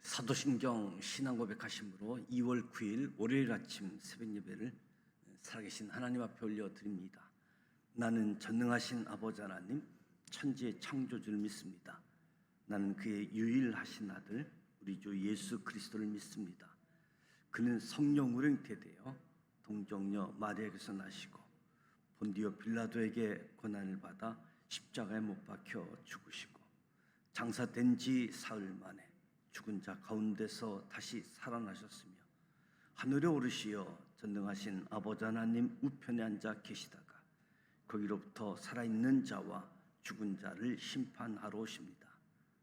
사도신경 신앙고백하심으로 2월 9일 월요일 아침 새벽 예배를 살아계신 하나님 앞에 올려드립니다. 나는 전능하신 아버지 하나님 천지의 창조주를 믿습니다. 나는 그의 유일하신 아들 우리 주 예수 그리스도를 믿습니다. 그는 성령으로 잉태되어 동정녀 마리아에게서 나시고 본디오 빌라도에게 고난을 받아 십자가에 못 박혀 죽으시고 장사된 지 사흘 만에 죽은 자 가운데서 다시 살아나셨으며 하늘에 오르시어 전능하신 아버지 하나님 우편에 앉아 계시다가 거기로부터 살아있는 자와 죽은 자를 심판하러 오십니다.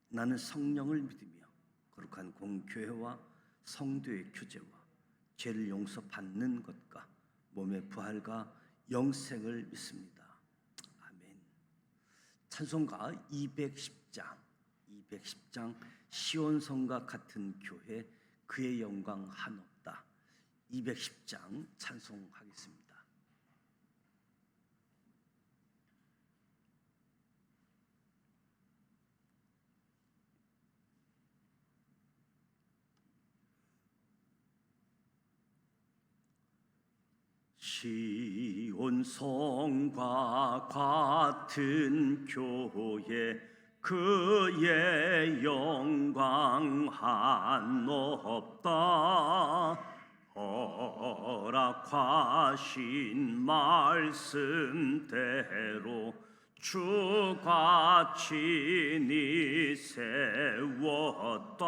나는 성령을 믿으며 거룩한 공교회와 성도의 교제와 죄를 용서받는 것과 몸의 부활과 영생을 믿습니다. 아멘. 찬송가 210장 시온성과 같은 교회 그의 영광 한없다. 210장 찬송하겠습니다. 시온성과 같은 교회 그의 영광 한없다. 허락하신 말씀대로 주가 친히 세웠다.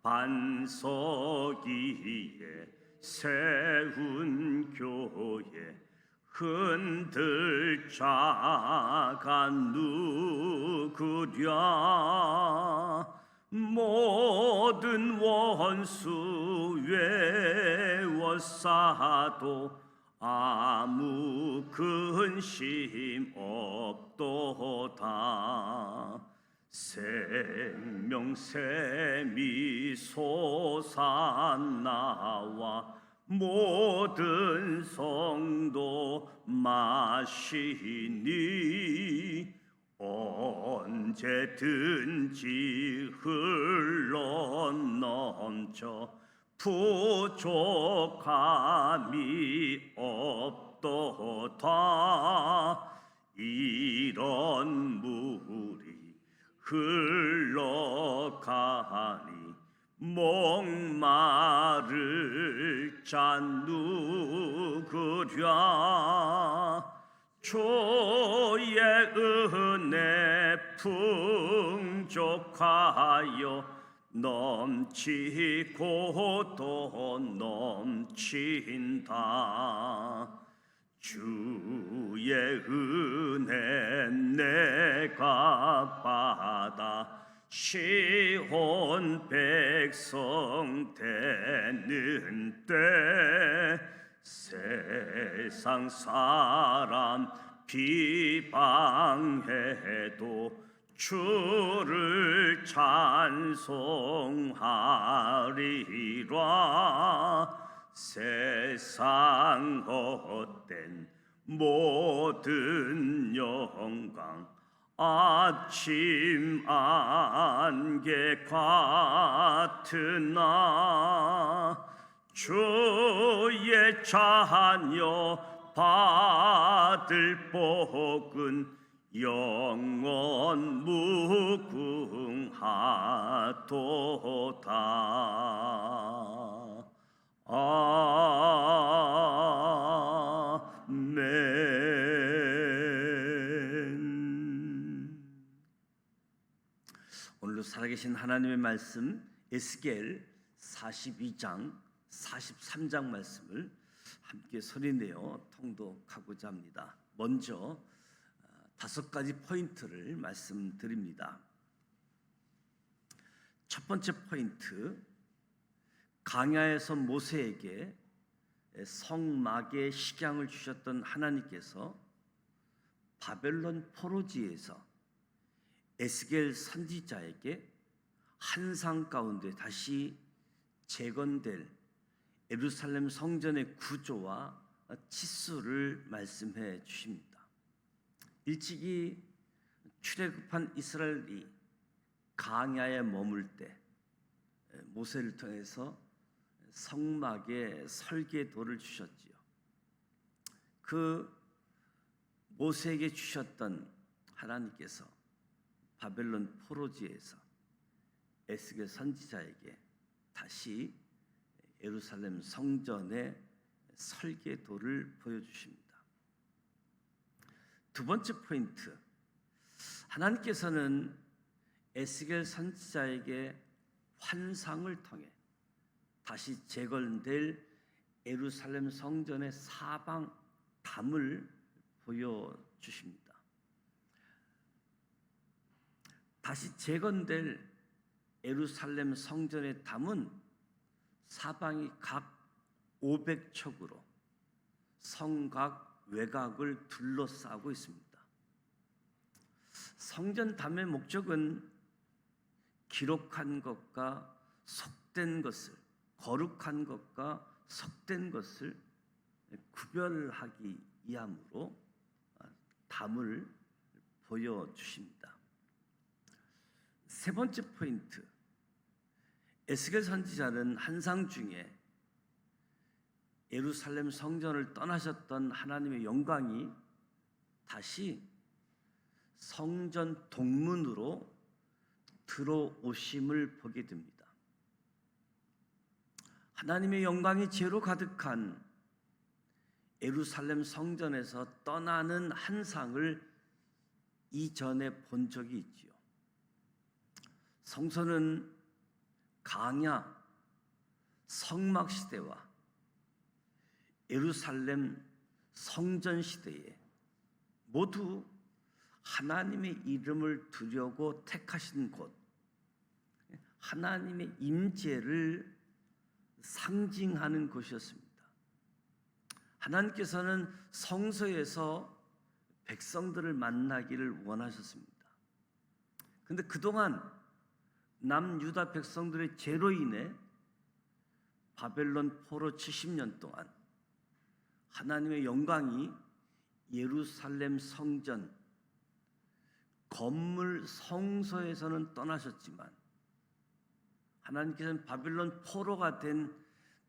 반석 위에 세운 교회 흔들 자가 누구랴. 모든 원수 외워싸도 아무 근심 없도다. 생명샘이 솟아나와 모든 성도 마시니 언제든지 흘러넘쳐 부족함이 없도다. 이런 물이 흘러가니 목마를 자 누구랴. 주의 은혜 풍족하여 넘치고 또 넘친다. 주의 은혜 내가 받아 시온 백성 되는 때 세상 사람 비방해도 주를 찬송하리라. 세상 헛된 모든 영광 아침 안개 같으나 주의 자녀 받을 복은 영원 무궁하도다. 아멘. 오늘도 살아계신 하나님의 말씀 에스겔 42장 43장 말씀을 함께 소리내어 통독하고자 합니다. 먼저 5가지 포인트를 말씀드립니다. 첫 번째 포인트, 광야에서 모세에게 성막의 식양을 주셨던 하나님께서 바벨론 포로지에서 에스겔 선지자에게 환상 가운데 다시 재건될 예루살렘 성전의 구조와 치수를 말씀해 주십니다. 일찍이 출애굽한 이스라엘이 광야에 머물 때 모세를 통해서 성막의 설계도를 주셨지요. 그 모세에게 주셨던 하나님께서 바벨론 포로지에서 에스겔 선지자에게 다시 예루살렘 성전의 설계도를 보여주십니다. 두 번째 포인트, 하나님께서는 에스겔 선지자에게 환상을 통해 다시 재건될 예루살렘 성전의 사방 담을 보여주십니다. 다시 재건될 예루살렘 성전의 담은 사방이 각 500척으로 성각 외곽을 둘러싸고 있습니다. 성전 담의 목적은 기록한 것과 속된 것을, 거룩한 것과 속된 것을 구별하기 위함으로 담을 보여주십니다. 세 번째 포인트, 에스겔 선지자는 환상 중에 예루살렘 성전을 떠나셨던 하나님의 영광이 다시 성전 동문으로 들어오심을 보게 됩니다. 하나님의 영광이 죄로 가득한 예루살렘 성전에서 떠나는 환상을 이전에 본 적이 있지요. 성소는 강야, 성막 시대와 예루살렘 성전 시대에 모두 하나님의 이름을 두려고 택하신 곳, 하나님의 임재를 상징하는 곳이었습니다. 하나님께서는 성소에서 백성들을 만나기를 원하셨습니다. 그런데 그동안 남유다 백성들의 죄로 인해 바벨론 포로 70년 동안 하나님의 영광이 예루살렘 성전 건물 성소에서는 떠나셨지만 하나님께서는 바벨론 포로가 된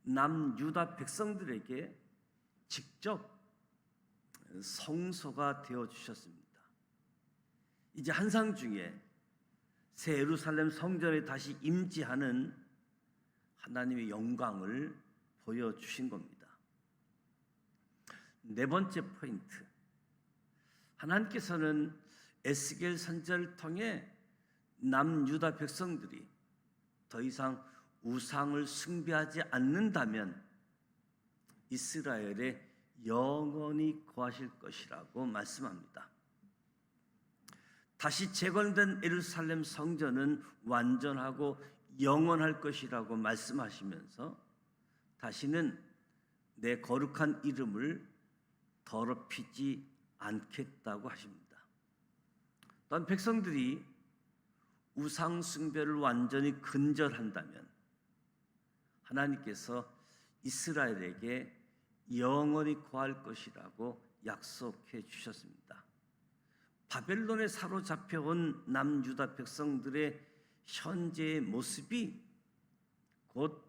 남유다 백성들에게 직접 성소가 되어 주셨습니다. 이제 환상 중에 새 예루살렘 성전에 다시 임재하는 하나님의 영광을 보여주신 겁니다. 네 번째 포인트, 하나님께서는 에스겔 선지자를 통해 남유다 백성들이 더 이상 우상을 숭배하지 않는다면 이스라엘에 영원히 거하실 것이라고 말씀합니다. 다시 재건된 예루살렘 성전은 완전하고 영원할 것이라고 말씀하시면서 다시는 내 거룩한 이름을 더럽히지 않겠다고 하십니다. 또한 백성들이 우상 숭배를 완전히 근절한다면 하나님께서 이스라엘에게 영원히 거할 것이라고 약속해 주셨습니다. 바벨론에 사로잡혀온 남유다 백성들의 현재의 모습이 곧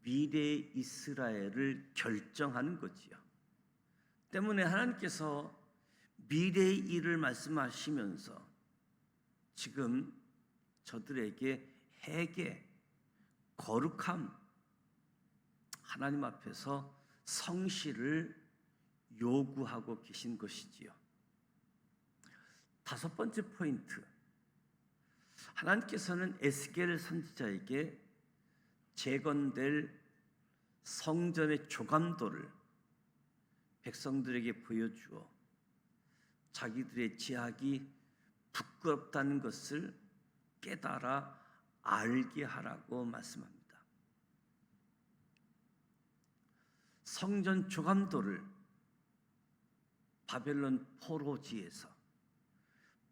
미래의 이스라엘을 결정하는 거지요. 때문에 하나님께서 미래의 일을 말씀하시면서 지금 저들에게 회개, 거룩함, 하나님 앞에서 성실을 요구하고 계신 것이지요. 다섯 번째 포인트, 하나님께서는 에스겔 선지자에게 재건될 성전의 조감도를 백성들에게 보여주어 자기들의 죄악이 부끄럽다는 것을 깨달아 알게 하라고 말씀합니다. 성전 조감도를 바벨론 포로지에서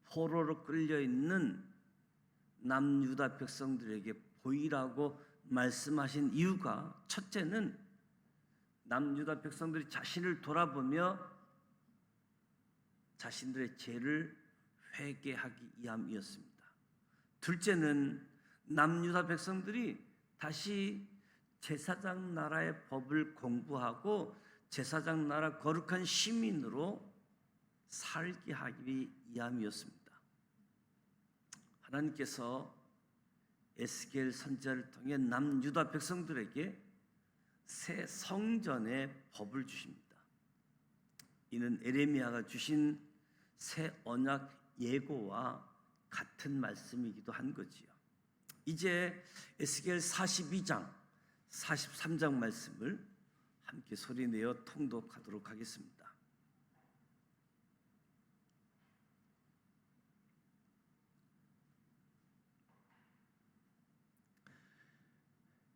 포로로 끌려 있는 남유다 백성들에게 보이라고 말씀하신 이유가, 첫째는 남유다 백성들이 자신을 돌아보며 자신들의 죄를 회개하기 위함이었습니다. 둘째는 남유다 백성들이 다시 제사장 나라의 법을 공부하고 제사장 나라 거룩한 시민으로 살게 하기 위함이었습니다. 하나님께서 에스겔 선지자를 통해 남유다 백성들에게 새 성전의 법을 주십니다. 이는 에레미야가 주신 새 언약 예고와 같은 말씀이기도 한 거지요. 이제 에스겔 42장, 43장 말씀을 함께 소리내어 통독하도록 하겠습니다.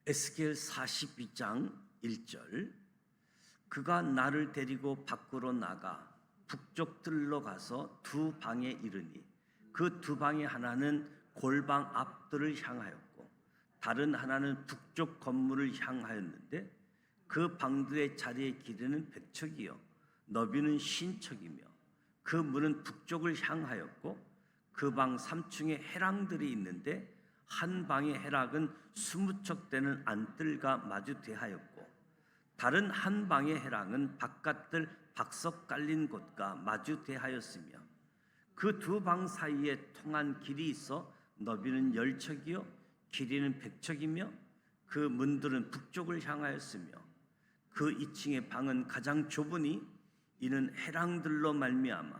에스겔 42장 1절. 그가 나를 데리고 밖으로 나가 북쪽 뜰로 가서 두 방에 이르니 그 두 방의 하나는 골방 앞뜰을 향하였고 다른 하나는 북쪽 건물을 향하였는데 그 방들의 자리의 길이는 100척이요 너비는 50척이며 그 문은 북쪽을 향하였고 그 방 3층에 해랑들이 있는데 한 방의 해락은 20척 되는 안뜰과 마주 대하였고 다른 한 방의 해랑은 바깥뜰 박석 깔린 곳과 마주 대하였으며 그 두 방 사이에 통한 길이 있어 너비는 10척이요 길이는 100척이며 그 문들은 북쪽을 향하였으며 그 2층의 방은 가장 좁으니 이는 해랑들로 말미암아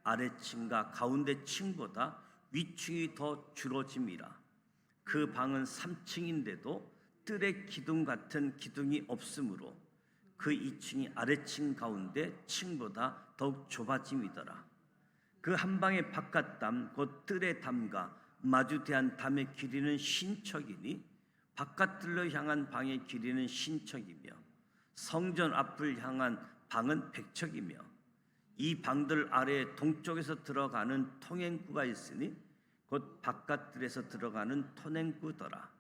아래층과 가운데 층보다 위층이 더 줄어짐이라. 그 방은 3층인데도 뜰의 기둥 같은 기둥이 없으므로 그 2층이 아래층 가운데 층보다 더욱 좁아짐이더라. 그 한 방의 바깥담 곧 뜰의 담과 마주대한 담의 길이는 50척이니 바깥뜰로 향한 방의 길이는 50척이며 성전 앞을 향한 방은 100척이며 이 방들 아래에 동쪽에서 들어가는 통행구가 있으니 곧 바깥뜰에서 들어가는 통행구더라.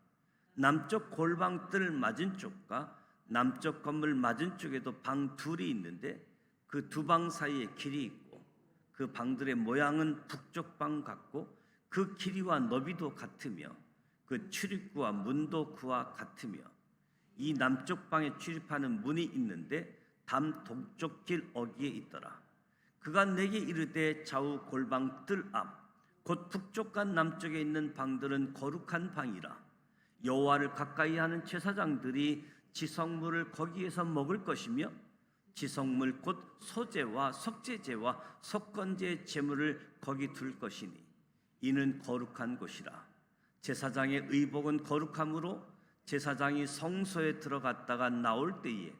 남쪽 골방뜰 맞은 쪽과 남쪽 건물 맞은 쪽에도 방 둘이 있는데 그 두 방 사이에 길이 있고 그 방들의 모양은 북쪽 방 같고 그 길이와 너비도 같으며 그 출입구와 문도 그와 같으며 이 남쪽 방에 출입하는 문이 있는데 담 동쪽 길 어귀에 있더라. 그가 내게 이르되 좌우 골방 뜰 앞 곧 북쪽과 남쪽에 있는 방들은 거룩한 방이라. 여호와를 가까이 하는 제사장들이 지성물을 거기에서 먹을 것이며 지성물 곧 소제와 속죄제와 속건제 제물을 거기 둘 것이니 이는 거룩한 곳이라. 제사장의 의복은 거룩함으로 제사장이 성소에 들어갔다가 나올 때에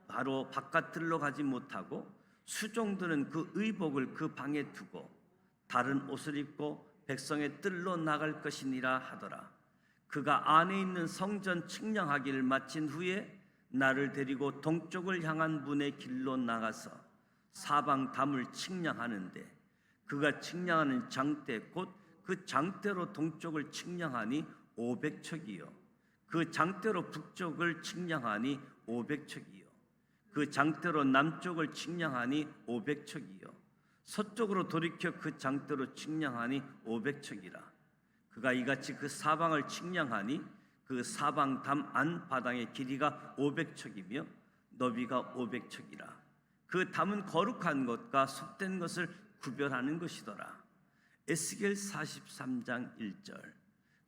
바로 바깥들로 가지 못하고 수종들은 그 의복을 그 방에 두고 다른 옷을 입고 백성의 뜰로 나갈 것이니라 하더라. 그가 안에 있는 성전 측량하기를 마친 후에 나를 데리고 동쪽을 향한 문의 길로 나가서 사방 담을 측량하는데 그가 측량하는 장대 곧 그 장대로 동쪽을 측량하니 500척이요 그 장대로 북쪽을 측량하니 500척이요 그 장대로 남쪽을 측량하니 500척이요 서쪽으로 돌이켜 그 장대로 측량하니 500척이라. 그가 이같이 그 사방을 측량하니 그 사방 담 안 바닥의 길이가 500척이며 너비가 500척이라. 그 담은 거룩한 것과 속된 것을 구별하는 것이더라. 에스겔 43장 1절.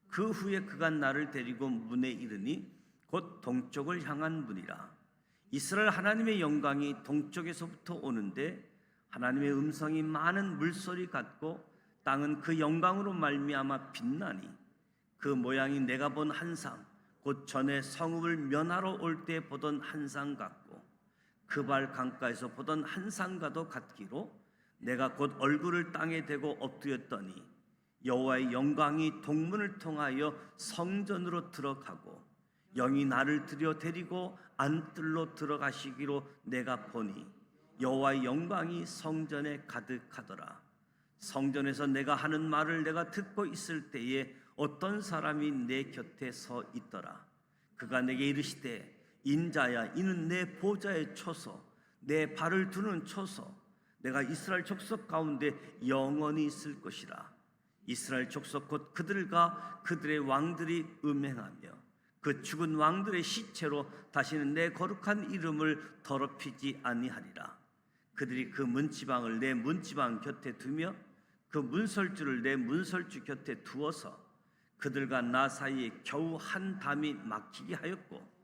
그 후에 그가 나를 데리고 문에 이르니 곧 동쪽을 향한 문이라. 이스라엘 하나님의 영광이 동쪽에서부터 오는데 하나님의 음성이 많은 물소리 같고 땅은 그 영광으로 말미암아 빛나니 그 모양이 내가 본 한상 곧 전에 성읍을 면하러 올 때 보던 한상 같고 그발 강가에서 보던 한상과도 같기로 내가 곧 얼굴을 땅에 대고 엎드렸더니 여호와의 영광이 동문을 통하여 성전으로 들어가고 영이 나를 들여 데리고 안뜰로 들어가시기로 내가 보니 여호와의 영광이 성전에 가득하더라. 성전에서 내가 하는 말을 내가 듣고 있을 때에 어떤 사람이 내 곁에 서 있더라. 그가 내게 이르시되 인자야 이는 내 보좌의 초소 내 발을 두는 초소 내가 이스라엘 족속 가운데 영원히 있을 것이라. 이스라엘 족속 곧 그들과 그들의 왕들이 음행하며 그 죽은 왕들의 시체로 다시는 내 거룩한 이름을 더럽히지 아니하리라. 그들이 그 문지방을 내 문지방 곁에 두며 그 문설주를 내 문설주 곁에 두어서 그들과 나 사이에 겨우 한 담이 막히게 하였고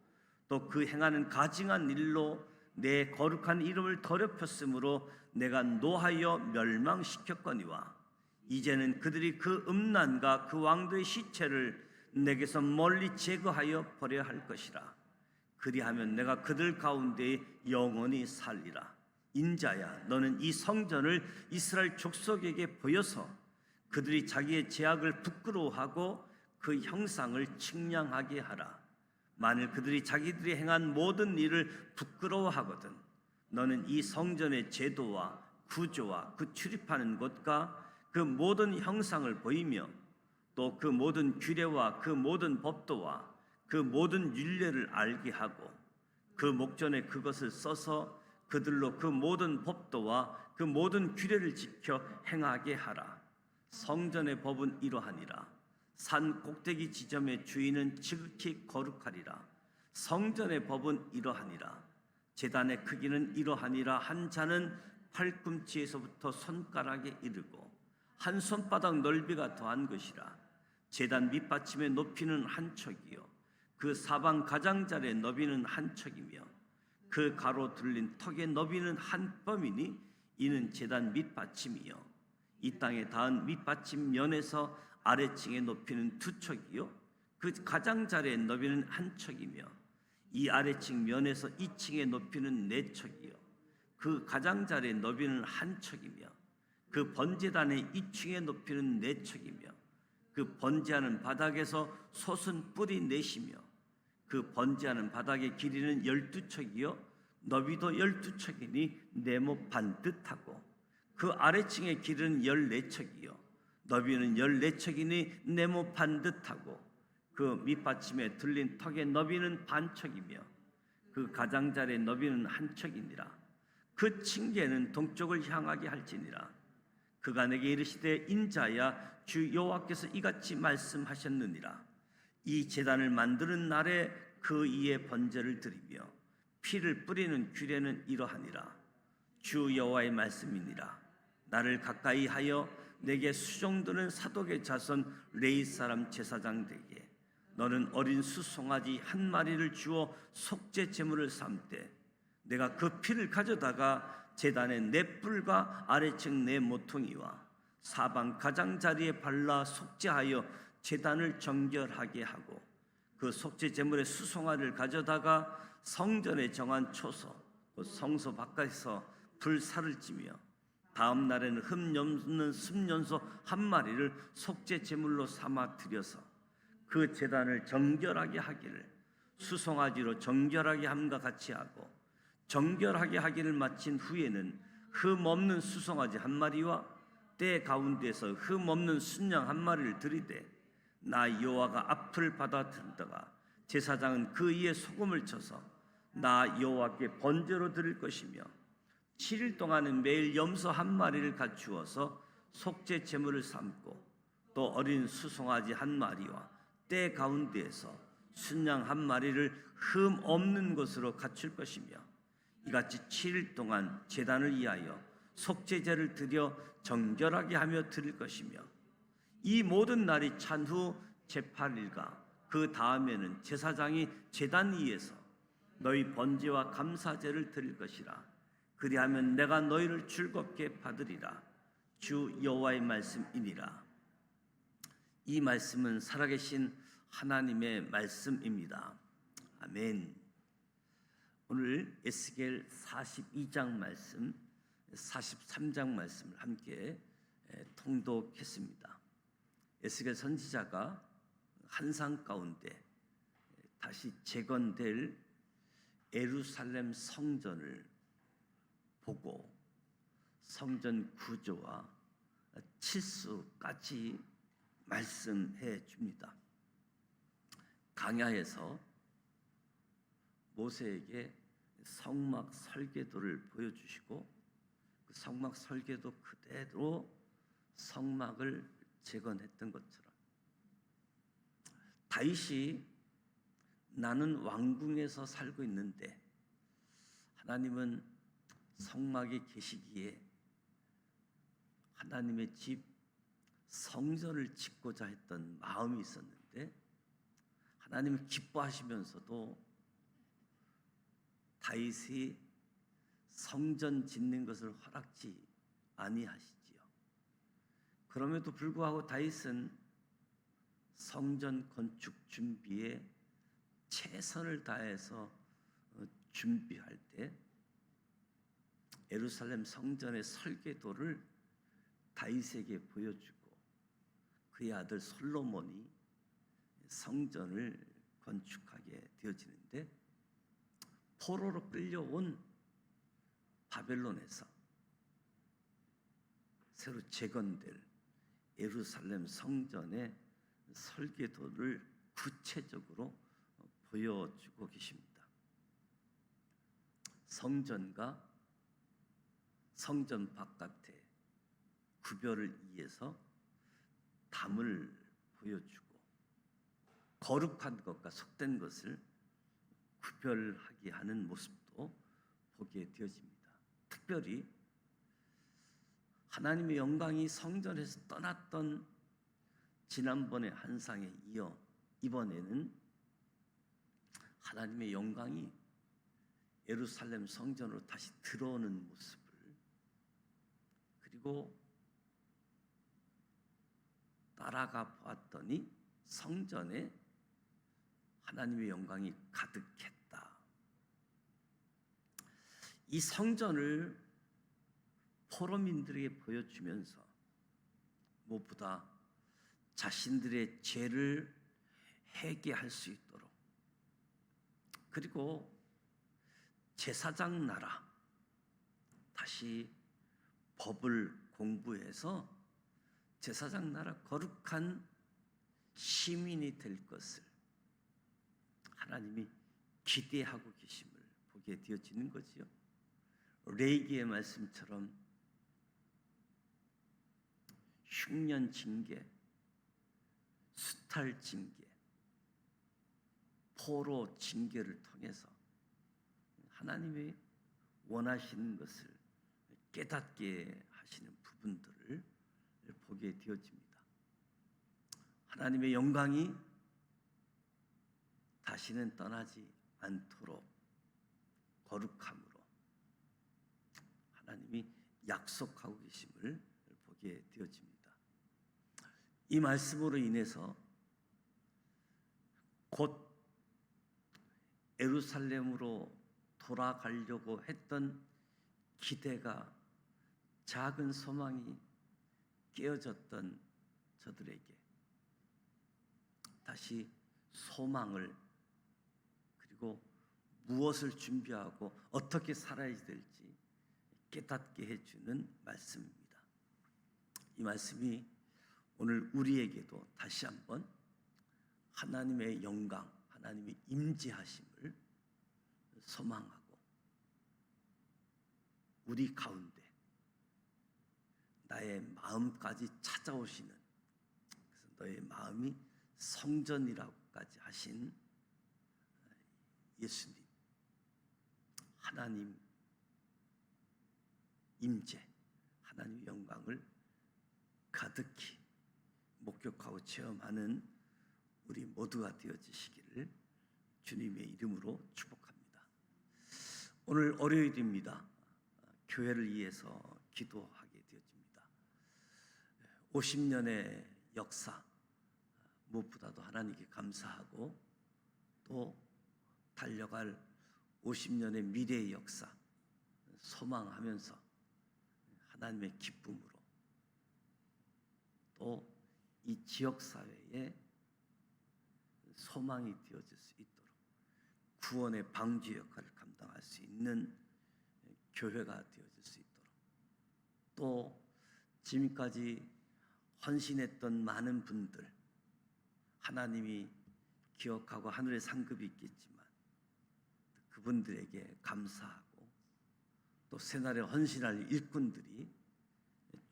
또 그 행하는 가증한 일로 내 거룩한 이름을 더럽혔으므로 내가 노하여 멸망시켰거니와 이제는 그들이 그 음란과 그 왕들의 시체를 내게서 멀리 제거하여 버려야 할 것이라. 그리하면 내가 그들 가운데 영원히 살리라. 인자야, 너는 이 성전을 이스라엘 족속에게 보여서 그들이 자기의 죄악을 부끄러워하고 그 형상을 측량하게 하라. 만일 그들이 자기들이 행한 모든 일을 부끄러워하거든 너는 이 성전의 제도와 구조와 그 출입하는 곳과 그 모든 형상을 보이며 또 그 모든 규례와 그 모든 법도와 그 모든 율례를 알게 하고 그 목전에 그것을 써서 그들로 그 모든 법도와 그 모든 규례를 지켜 행하게 하라. 성전의 법은 이러하니라. 산 꼭대기 지점의 주인은 지극히 거룩하리라. 성전의 법은 이러하니라. 제단의 크기는 이러하니라. 한 자는 팔꿈치에서부터 손가락에 이르고 한 손바닥 넓이가 더한 것이라. 제단 밑받침의 높이는 한 척이요 그 사방 가장자리의 너비는 한 척이며 그 가로 둘린 턱의 너비는 한 뼘이니 이는 제단 밑받침이요 이 땅에 닿은 밑받침 면에서 아래층의 높이는 두 척이요 그 가장자리의 너비는 한 척이며 이 아래층 면에서 이 층의 높이는 네 척이요 그 가장자리의 너비는 한 척이며 그 번제단의 이 층의 높이는 네 척이며 그 번제하는 바닥에서 솟은 뿔이 넷이며 그 번제하는 바닥의 길이는 12척이요 너비도 12척이니 네모 반듯하고 그 아래층의 길이는 14척이요 너비는 14척이니 네모 반듯하고 그 밑받침에 들린 턱의 너비는 반척이며 그 가장자리의 너비는 한 척이니라. 그 층계는 동쪽을 향하게 할지니라. 그가 내게 이르시되 인자야 주 여호와께서 이같이 말씀하셨느니라. 이 제단을 만드는 날에 그 이에 번제를 드리며 피를 뿌리는 규례는 이러하니라. 주 여호와의 말씀이니라. 나를 가까이 하여 내게 수종드는 사독의 자손 레위 사람 제사장 되게 너는 어린 수송아지 한 마리를 주어 속죄 제물을 삼되 내가 그 피를 가져다가 제단의 네 뿔과 아래층 네 모퉁이와 사방 가장자리에 발라 속죄하여 제단을 정결하게 하고 그 속죄 제물의 수송아를 가져다가 성전에 정한 초소 곧 성소 바깥에서 불사를 지며 다음 날에는 흠 없는 순년소 한 마리를 속죄 제물로 삼아 드려서 그 제단을 정결하게 하기를 수송아지로 정결하게 함과 같이 하고 정결하게 하기를 마친 후에는 흠 없는 수송아지 한 마리와 때 가운데서 흠 없는 순양 한 마리를 들이되 나 여호와가 앞을 받아 들다가 제사장은 그 위에 소금을 쳐서 나 여호와께 번제로 드릴 것이며 7일 동안은 매일 염소 한 마리를 갖추어서 속죄 제물을 삼고 또 어린 수송아지 한 마리와 때 가운데에서 순양 한 마리를 흠 없는 것으로 갖출 것이며 이같이 7일 동안 제단을 위하여 속죄제를 드려 정결하게 하며 드릴 것이며 이 모든 날이 찬 후 제8일과 그 다음에는 제사장이 제단 위에서 너희 번제와 감사제를 드릴 것이라. 그리하면 내가 너희를 즐겁게 받으리라. 주 여호와의 말씀이니라. 이 말씀은 살아계신 하나님의 말씀입니다. 아멘. 오늘 에스겔 42장 말씀, 43장 말씀을 함께 통독했습니다. 에스겔 선지자가 환상 가운데 다시 재건될 예루살렘 성전을 보고 성전 구조와 치수까지 말씀해 줍니다. 강야에서 모세에게 성막 설계도를 보여주시고 그 성막 설계도 그대로 성막을 재건했던 것처럼 다윗이 나는 왕궁에서 살고 있는데 하나님은 성막에 계시기에 하나님의 집 성전을 짓고자 했던 마음이 있었는데 하나님은 기뻐하시면서도 다윗이 성전 짓는 것을 허락지 아니하시지요. 그럼에도 불구하고 다윗은 성전 건축 준비에 최선을 다해서 준비할 때 예루살렘 성전의 설계도를 다윗에게 보여주고 그의 아들 솔로몬이 성전을 건축하게 되어지는데 포로로 끌려온 바벨론에서 새로 재건될 예루살렘 성전의 설계도를 구체적으로 보여주고 계십니다. 성전과 성전 바깥에 구별을 이해서 담을 보여주고 거룩한 것과 속된 것을 구별하게 하는 모습도 보게 되어집니다. 특별히 하나님의 영광이 성전에서 떠났던 지난번의 환상에 이어 이번에는 하나님의 영광이 예루살렘 성전으로 다시 들어오는 모습을 그리고 따라가 보았더니 성전에 하나님의 영광이 가득했다. 이 성전을 포로민들에게 보여주면서 무엇보다 자신들의 죄를 회개할 수 있도록 그리고 제사장 나라 다시 법을 공부해서 제사장 나라 거룩한 시민이 될 것을 하나님이 기대하고 계심을 보게 되어지는 거지요. 레위기의 말씀처럼 흉년 징계, 수탈 징계, 포로 징계를 통해서 하나님이 원하시는 것을 깨닫게 하시는 부분들을 보게 되어집니다. 하나님의 영광이 다시는 떠나지 않도록 거룩함으로 하나님이 약속하고 계심을 보게 되어집니다. 이 말씀으로 인해서 곧 예루살렘으로 돌아가려고 했던 기대가 작은 소망이 깨어졌던 저들에게 다시 소망을 그리고 무엇을 준비하고 어떻게 살아야 될지 깨닫게 해주는 말씀입니다. 이 말씀이 오늘 우리에게도 다시 한번 하나님의 영광, 하나님의 임재하심을 소망하고 우리 가운데 나의 마음까지 찾아오시는 그래서 너의 마음이 성전이라고까지 하신 예수님 하나님 임재 하나님의 영광을 가득히 목격하고 체험하는 우리 모두가 되어지시기를 주님의 이름으로 축복합니다. 오늘 월요일입니다. 교회를 위해서 기도하게 되어집니다. 50년의 역사 무엇보다도 하나님께 감사하고 또 달려갈 50년의 미래의 역사 소망하면서 하나님의 기쁨으로 또 이 지역사회에 소망이 되어질 수 있도록 구원의 방주 역할을 감당할 수 있는 교회가 되어질 수 있도록 또 지금까지 헌신했던 많은 분들 하나님이 기억하고 하늘의 상급이 있겠지만 그분들에게 감사하고 또 새날에 헌신할 일꾼들이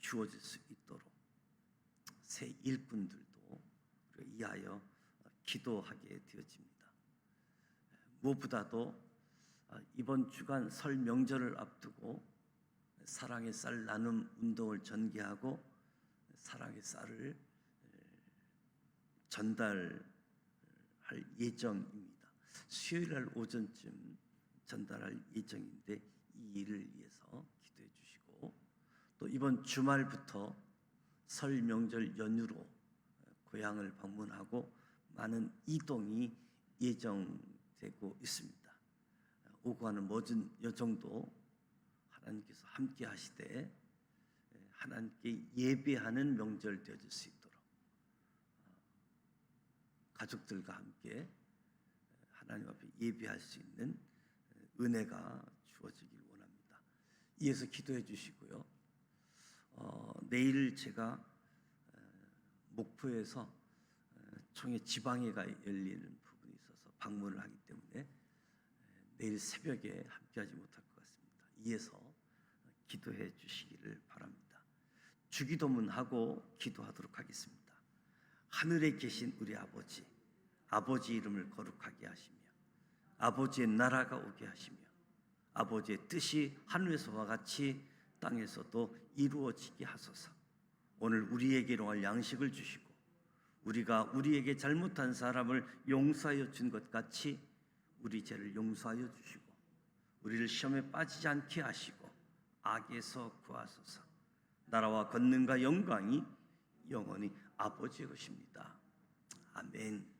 주어질 수 있도록 새 일꾼들도 이하여 기도하게 되어집니다. 무엇보다도 이번 주간 설 명절을 앞두고 사랑의 쌀 나눔 운동을 전개하고 사랑의 쌀을 전달할 예정입니다. 수요일 날 오전쯤 전달할 예정인데 이 일을 위해서 기도해 주시고, 또 이번 주말부터 설 명절 연휴로 고향을 방문하고 많은 이동이 예정되고 있습니다. 오고 가는 모든 여정도 하나님께서 함께 하시되 하나님께 예배하는 명절 되어질 수 있도록 가족들과 함께 하나님 앞에 예배할 수 있는 은혜가 주어지길 원합니다. 이에서 기도해 주시고요. 내일 제가 목포에서 총회 지방회가 열리는 부분이 있어서 방문을 하기 때문에 내일 새벽에 함께하지 못할 것 같습니다. 이에서 기도해 주시기를 바랍니다. 주기도문하고 기도하도록 하겠습니다. 하늘에 계신 우리 아버지, 아버지 이름을 거룩하게 하시며 아버지의 나라가 오게 하시며 아버지의 뜻이 하늘에서와 같이 땅에서도 이루어지게 하소서. 오늘 우리에게 일용할 양식을 주시고 우리가 우리에게 잘못한 사람을 용서하여 준 것 같이 우리 죄를 용서하여 주시고 우리를 시험에 빠지지 않게 하시고 악에서 구하소서. 나라와 권능과 영광이 영원히 아버지의 것입니다. 아멘.